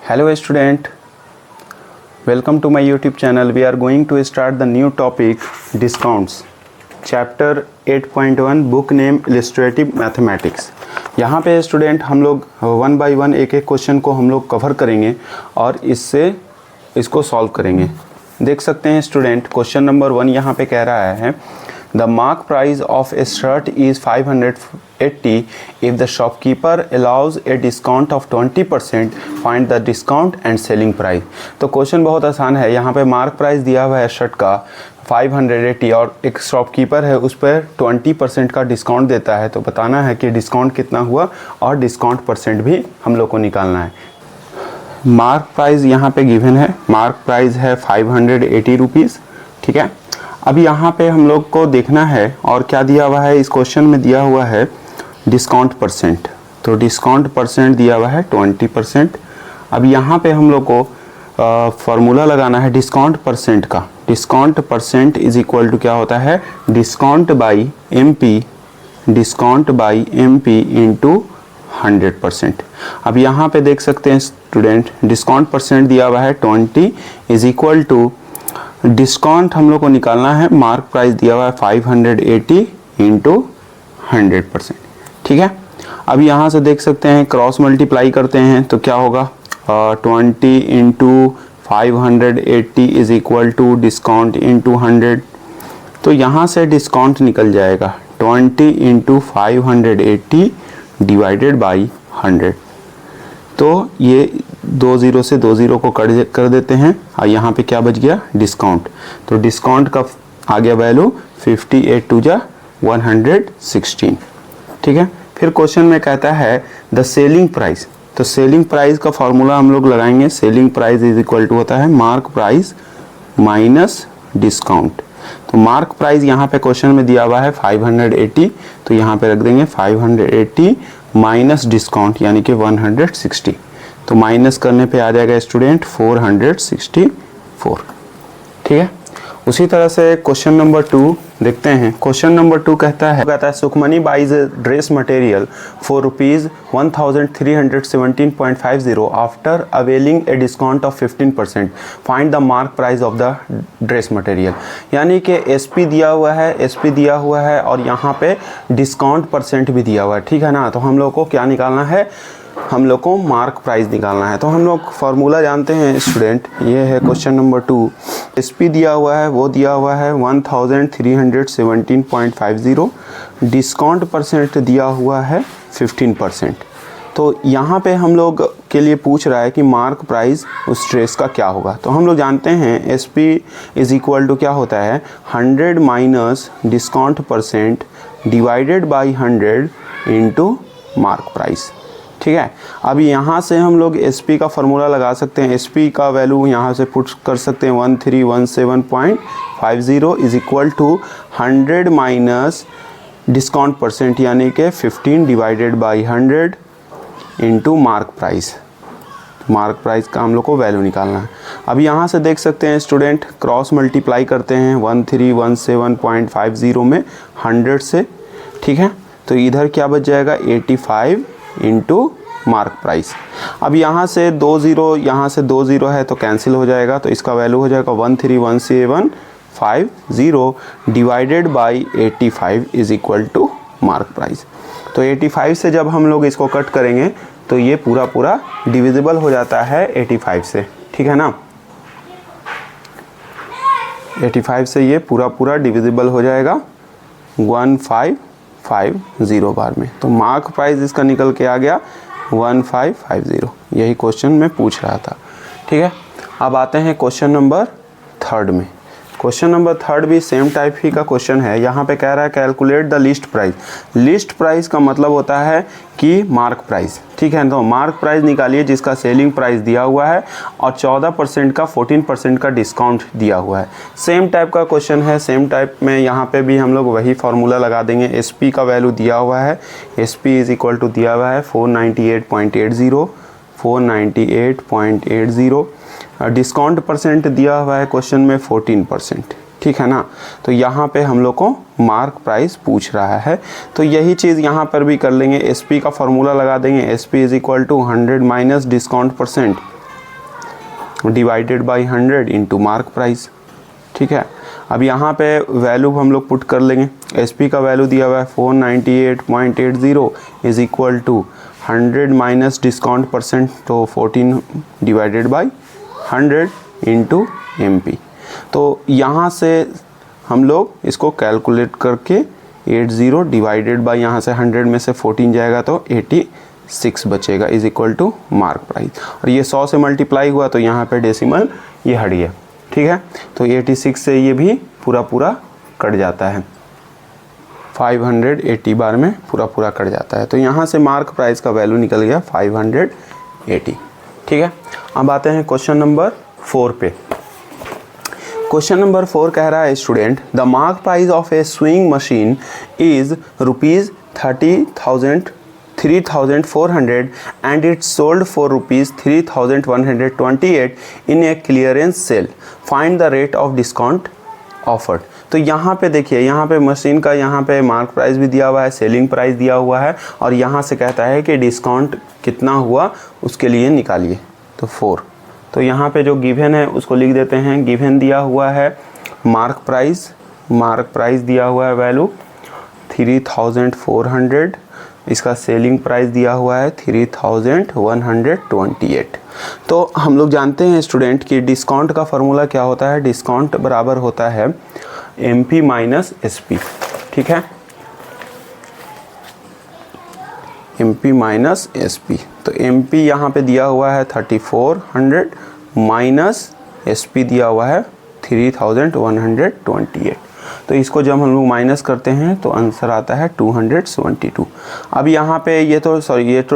Hello student, welcome to my YouTube channel. We are going to start the new topic discounts. Chapter 8.1 book name Illustrative Mathematics. यहाँ पे student हम लोग one by one एक एक question को हम लोग कवर करेंगे और इसको सॉल्व करेंगे। देख सकते हैं स्टूडेंट, क्वेश्चन नंबर 1 यहाँ पे कह रहा है the mark price of A shirt is 580 if the shopkeeper allows A discount of 20%, find the discount and selling price. तो क्वेश्चन बहुत आसान है। यहाँ पे मार्क प्राइस दिया हुआ है शर्ट का 580 और एक शॉपकीपर है उस पर 20% का डिस्काउंट देता है। तो बताना है कि डिस्काउंट कितना हुआ और डिस्काउंट परसेंट भी हम लोग को निकालना है। मार्क प्राइस यहाँ पे गिवन है, मार्क प्राइस है 580 रुपीज़। ठीक है, अब यहाँ पे हम लोग को देखना है और क्या दिया हुआ है इस क्वेश्चन में, दिया हुआ है डिस्काउंट परसेंट। तो डिस्काउंट परसेंट दिया हुआ है 20%। अब यहाँ पे हम लोग को फार्मूला लगाना है डिस्काउंट परसेंट का। Discount percent is equal to क्या होता है, discount by M P into 100%। अब यहाँ पे देख सकते हैं स्टूडेंट, डिस्काउंट परसेंट दिया हुआ है 20 इज इक्वल टू डिस्काउंट हम लोग को निकालना है, मार्क प्राइस दिया हुआ है 580 इंटू 100%। ठीक है, अब यहाँ से देख सकते हैं क्रॉस मल्टीप्लाई करते हैं तो क्या होगा, 20 into 580 is equal to discount into 100। तो यहाँ से डिस्काउंट निकल जाएगा 20 इंटू 580 डिवाइडेड बाई 100। तो ये 20 से 20 को कर देते हैं और यहाँ पे क्या बच गया, डिस्काउंट। तो डिस्काउंट का आ गया वैल्यू 58 टू जा 116। ठीक है, फिर क्वेश्चन में कहता है द सेलिंग प्राइस। तो सेलिंग प्राइस का फॉर्मूला हम लोग लगाएंगे। Selling price is equal to होता है मार्क प्राइस माइनस डिस्काउंट। तो मार्क प्राइस यहाँ पे क्वेश्चन में दिया हुआ है 580, तो यहाँ पे रख देंगे 580 माइनस डिस्काउंट यानी कि 160। तो माइनस करने पे आ जाएगा स्टूडेंट 464। ठीक है, उसी तरह से क्वेश्चन नंबर 2 देखते हैं। क्वेश्चन नंबर 2 कहता है Sukhmani buys dress material for ₹1317.50 after availing a discount of 15%, find the mark price of the dress material. यानी कि एसपी दिया हुआ है और यहाँ पे डिस्काउंट परसेंट भी दिया हुआ है। ठीक है ना, तो हम लोग को क्या निकालना है, हम लोग को मार्क प्राइस निकालना है। तो हम लोग फार्मूला जानते हैं स्टूडेंट, ये है क्वेश्चन नंबर 2। एसपी दिया हुआ है, वो दिया हुआ है 1317.50, डिस्काउंट परसेंट दिया हुआ है 15%। तो यहाँ पे हम लोग के लिए पूछ रहा है कि मार्क प्राइस उस ड्रेस का क्या होगा। तो हम लोग जानते हैं एसपी इज इक्वल टू क्या होता है, 100 minus discount percent divided by 100 into mark price. ठीक है, अब यहाँ से हम लोग एसपी का फार्मूला लगा सकते हैं। एसपी का वैल्यू यहाँ से पुट कर सकते हैं 1317.50 is equal to 100 minus discount percent यानी कि 15 divided by 100 into mark price. Mark price का हम लोग को वैल्यू निकालना है। अब यहाँ से देख सकते हैं स्टूडेंट, क्रॉस मल्टीप्लाई करते हैं 1317.50 में 100 से। ठीक है, तो इधर क्या बच जाएगा 85 इंटू मार्क प्राइस। अब यहाँ से 20 है तो कैंसिल हो जाएगा, तो इसका वैल्यू हो जाएगा 131750 divided by 85 is equal to mark price. तो 85 से जब हम लोग इसको कट करेंगे तो ये पूरा डिविजिबल हो जाता है 85 से। ठीक है ना, 85 से ये पूरा डिविजिबल हो जाएगा 1550 बार में। तो मार्क प्राइस इसका निकल के आ गया 1550। यही क्वेश्चन में पूछ रहा था। ठीक है, अब आते हैं क्वेश्चन नंबर 3 में। क्वेश्चन नंबर 3 भी सेम टाइप ही का क्वेश्चन है। यहाँ पे कह रहा है calculate the list price. List price का मतलब होता है कि मार्क प्राइस। ठीक है, तो मार्क प्राइस निकालिए जिसका सेलिंग प्राइस दिया हुआ है और 14% का 14% का डिस्काउंट दिया हुआ है। सेम टाइप का क्वेश्चन है। सेम टाइप में यहाँ पे भी हम लोग वही फार्मूला लगा देंगे। एसपी का वैल्यू दिया हुआ है, एसपी इज इक्वल टू दिया हुआ है 498.80। डिस्काउंट परसेंट दिया हुआ है क्वेश्चन में 14%। ठीक है ना, तो यहाँ पे हम लोग को मार्क प्राइस पूछ रहा है। तो यही चीज़ यहाँ पर भी कर लेंगे। एसपी का फार्मूला लगा देंगे। SP is equal to 100 minus discount percent divided by 100 into mark price. ठीक है, अब यहाँ पे वैल्यू हम लोग पुट कर लेंगे। एसपी का वैल्यू दिया हुआ है 498.80 is equal to 100 minus discount percent, तो 14 डिवाइडेड बाई 100 इंटू MP। तो यहाँ से हम लोग इसको कैलकुलेट करके 80 डिवाइडेड बाई यहाँ से 100 में से 14 जाएगा तो 86 बचेगा is equal to mark price. और ये 100 से मल्टीप्लाई हुआ तो यहाँ पे डेसिमल ये हट गया। ठीक है, तो 86 से ये भी पूरा कट जाता है, 580 बार में पूरा कट जाता है। तो यहाँ से मार्क प्राइस का वैल्यू निकल गया 580। ठीक है, अब आते हैं क्वेश्चन नंबर 4 पे। क्वेश्चन नंबर 4 कह रहा है student, the mark price of A swing machine is ₹3,400 and it's sold for ₹3,128 in a clearance sale. Find the rate of discount offered. तो यहाँ पे देखिए, यहाँ पे मशीन का यहाँ पे मार्क प्राइस भी दिया हुआ है, सेलिंग प्राइस दिया हुआ है, और यहाँ से कहता है कि डिस्काउंट कितना हुआ उसके लिए निकालिए। तो 4, तो यहाँ पे जो गिवन है उसको लिख देते हैं। गिवन दिया हुआ है मार्क प्राइस दिया हुआ है वैल्यू 3,400, इसका सेलिंग प्राइस दिया हुआ है 3,128। तो हम लोग जानते हैं स्टूडेंट कि डिस्काउंट का फार्मूला क्या होता है। डिस्काउंट बराबर होता है MP माइनस SP। ठीक है, MP माइनस SP। तो MP यहाँ पे दिया हुआ है 3,400 माइनस SP दिया हुआ है 3,128। तो इसको जब हम लोग माइनस करते हैं तो आंसर आता है 272। अब यहाँ पे ये तो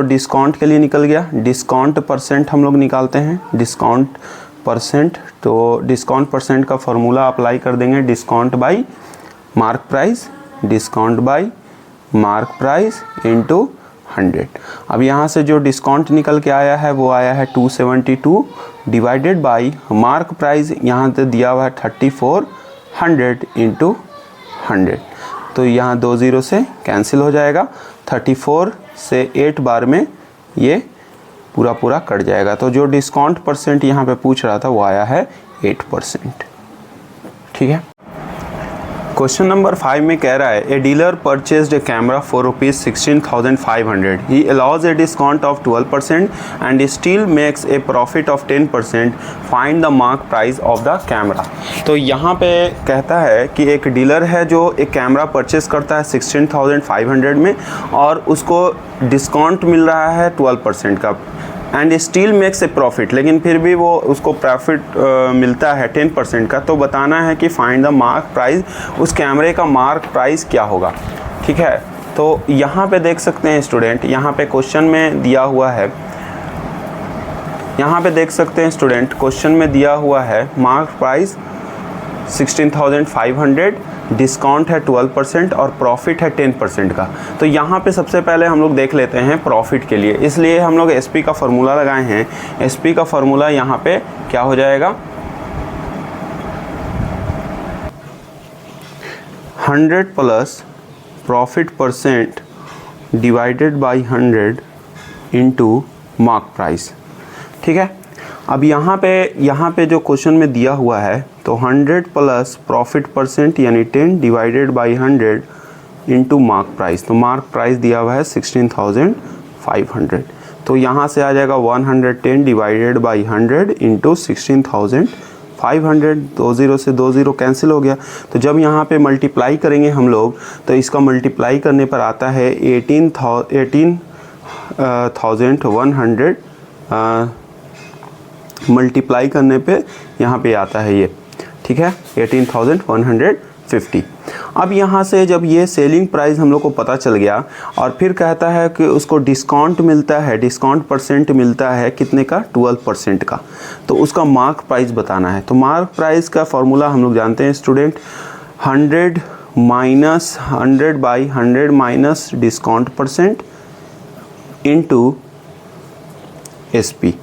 डिस्काउंट के लिए निकल गया। डिस्काउंट परसेंट हम लोग निकालते हैं। डिस्काउंट परसेंट, तो डिस्काउंट परसेंट का फॉर्मूला अप्लाई कर देंगे, discount by mark price, discount by mark price into 100। अब यहाँ से जो डिस्काउंट निकल के आया है वो आया है 272 डिवाइडेड बाई मार्क प्राइस यहाँ से दिया हुआ है 3,400 इंटू 100। तो यहाँ 2 0 से कैंसिल हो जाएगा। 34 से 8 बार में ये पूरा कट जाएगा। तो जो डिस्काउंट परसेंट यहाँ पे पूछ रहा था वो आया है 8%। ठीक है, क्वेश्चन नंबर 5 में कह रहा है a dealer purchased A camera for ₹16,500. He allows a discount of 12% and still makes a profit of 10%. Find the mark price of the camera. तो यहाँ पे कहता है कि एक डीलर है जो एक कैमरा परचेस करता है 16,500 में और उसको डिस्काउंट मिल रहा है 12% का, and still makes a profit, लेकिन फिर भी वो उसको प्रॉफिट मिलता है 10% का। तो बताना है कि फाइंड द मार्क प्राइस, उस कैमरे का मार्क प्राइस क्या होगा। ठीक है, तो यहाँ पे देख सकते हैं स्टूडेंट, यहाँ पे क्वेश्चन में दिया हुआ है, यहाँ पे देख सकते हैं स्टूडेंट क्वेश्चन में दिया हुआ है मार्क प्राइस 16,500, डिस्काउंट है 12% और प्रॉफिट है 10% का। तो यहाँ पे सबसे पहले हम लोग देख लेते हैं प्रॉफिट के लिए, इसलिए हम लोग SP का फार्मूला लगाए हैं। SP का फार्मूला यहाँ पे क्या हो जाएगा, 100 plus profit percent divided by 100 into mark price. ठीक है, अब यहाँ पे जो क्वेश्चन में दिया हुआ है तो 100 प्लस प्रॉफिट परसेंट यानी 10 divided by 100 into mark price. तो मार्क प्राइस दिया हुआ है 16,500, तो यहाँ से आ जाएगा 110 डिवाइडेड बाई 100 इंटू 16,500। 2 0 से 2 0 कैंसिल हो गया। तो जब यहाँ पे मल्टीप्लाई करेंगे हम लोग तो इसका मल्टीप्लाई करने पर आता है 18,100 मल्टीप्लाई करने पे यहाँ पे आता है ये। ठीक है, 18,150। अब यहाँ से जब ये सेलिंग प्राइस हम लोग को पता चल गया और फिर कहता है कि उसको डिस्काउंट मिलता है, डिस्काउंट परसेंट मिलता है कितने का, 12% का, तो उसका मार्क प्राइस बताना है। तो मार्क प्राइस का फॉर्मूला हम लोग जानते हैं student, 100 minus 100 by 100 minus discount percent into SP।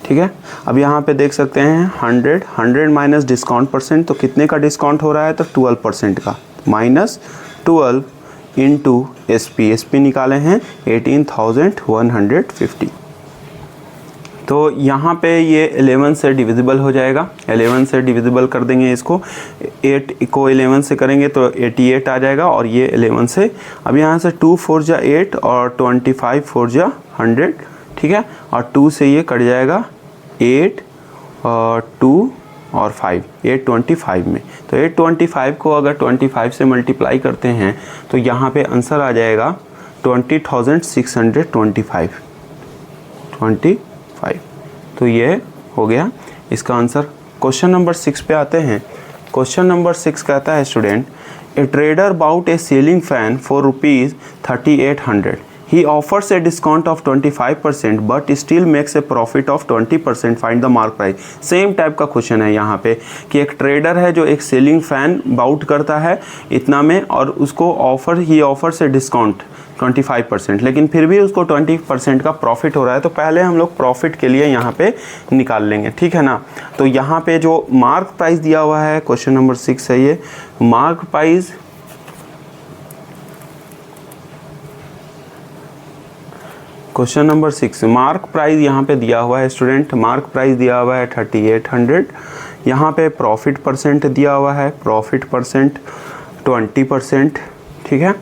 ठीक है, अब यहाँ पे देख सकते हैं 100 माइनस डिस्काउंट परसेंट, तो कितने का डिस्काउंट हो रहा है, तो 12% का, माइनस 12 इंटू SP निकाले हैं 18,150। तो यहाँ पे ये 11 से डिविजिबल हो जाएगा, 11 से डिविजिबल कर देंगे इसको, 8 को 11 से करेंगे तो 88 आ जाएगा, और ये 11 से, अब यहाँ से 2 4 जा 8 और 25 4 जा 100, ठीक है, और 2 से ये कट जाएगा 8 और 2 और 5, 825 में। तो 825 को अगर 25 से मल्टीप्लाई करते हैं तो यहाँ पे आंसर आ जाएगा 20,625। तो ये हो गया इसका आंसर। क्वेश्चन नंबर 6 पे आते हैं। क्वेश्चन नंबर 6 कहता है student, a trader bought a ceiling fan for ₹3800. He offers a discount of 25% but still makes a profit of 20%. Find the mark price. Same type का क्वेश्चन है यहाँ पे कि एक ट्रेडर है जो एक सीलिंग फैन बाउट करता है इतना में, और उसको ही ऑफर्स ए डिस्काउंट 25%, लेकिन फिर भी उसको 20% का प्रॉफिट हो रहा है। तो पहले हम लोग प्रॉफिट के लिए यहाँ पे निकाल लेंगे, ठीक है ना। तो यहाँ पे जो मार्क प्राइस दिया हुआ है, क्वेश्चन नंबर 6 है ये, mark price question number 6, mark price यहाँ पे दिया हुआ है स्टूडेंट, मार्क प्राइस दिया हुआ है 3800। यहाँ पे प्रॉफिट परसेंट दिया हुआ है, प्रॉफिट परसेंट 20%, ठीक है।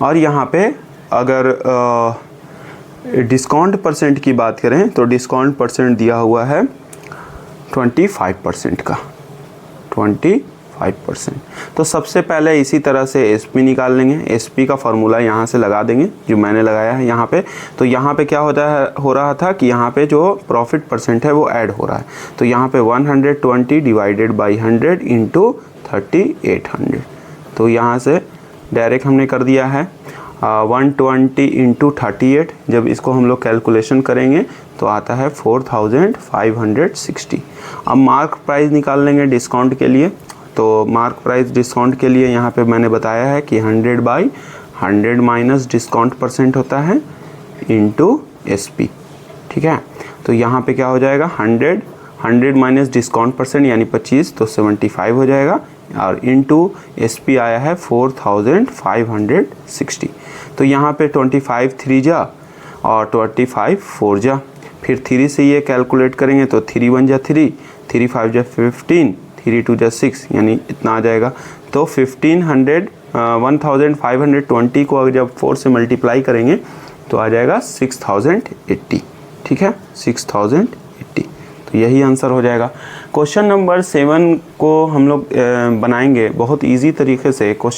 और यहाँ पे अगर डिस्काउंट परसेंट की बात करें तो डिस्काउंट परसेंट दिया हुआ है 25% का, 25%। तो सबसे पहले इसी तरह से एसपी निकाल लेंगे। एसपी का फार्मूला यहाँ से लगा देंगे जो मैंने लगाया है यहाँ पे। तो यहाँ पे क्या हो रहा था कि यहाँ पे जो प्रॉफिट परसेंट है वो ऐड हो रहा है। तो यहाँ पे 120 डिवाइडेड बाई 100 इंटू 3800। तो यहाँ से डायरेक्ट हमने कर दिया है 120 इंटू 38। जब इसको हम लोग कैलकुलेशन करेंगे तो आता है 4560। अब मार्क प्राइस निकाल लेंगे डिस्काउंट के लिए। तो मार्क प्राइस डिस्काउंट के लिए यहाँ पे मैंने बताया है कि 100/100 माइनस डिस्काउंट परसेंट होता है इंटू एसपी, ठीक है। तो यहाँ पे क्या हो जाएगा 100 माइनस डिस्काउंट परसेंट यानी 25, तो 75 हो जाएगा, और इंटू एसपी आया है 4560। तो यहाँ पे 25 3 जा और 25 4 जा, फिर 3 से ये कैलकुलेट करेंगे तो 3 1 जा 3, 3 5 जा 15, 3 2 जा 6, यानी इतना आ जाएगा। तो 1520 को अगर जब 4 से मल्टीप्लाई करेंगे तो आ जाएगा 6080, ठीक है, 6080। तो यही आंसर हो जाएगा। क्वेश्चन नंबर 7 को हम लोग बनाएंगे बहुत इजी तरीके से। क्वेश्चन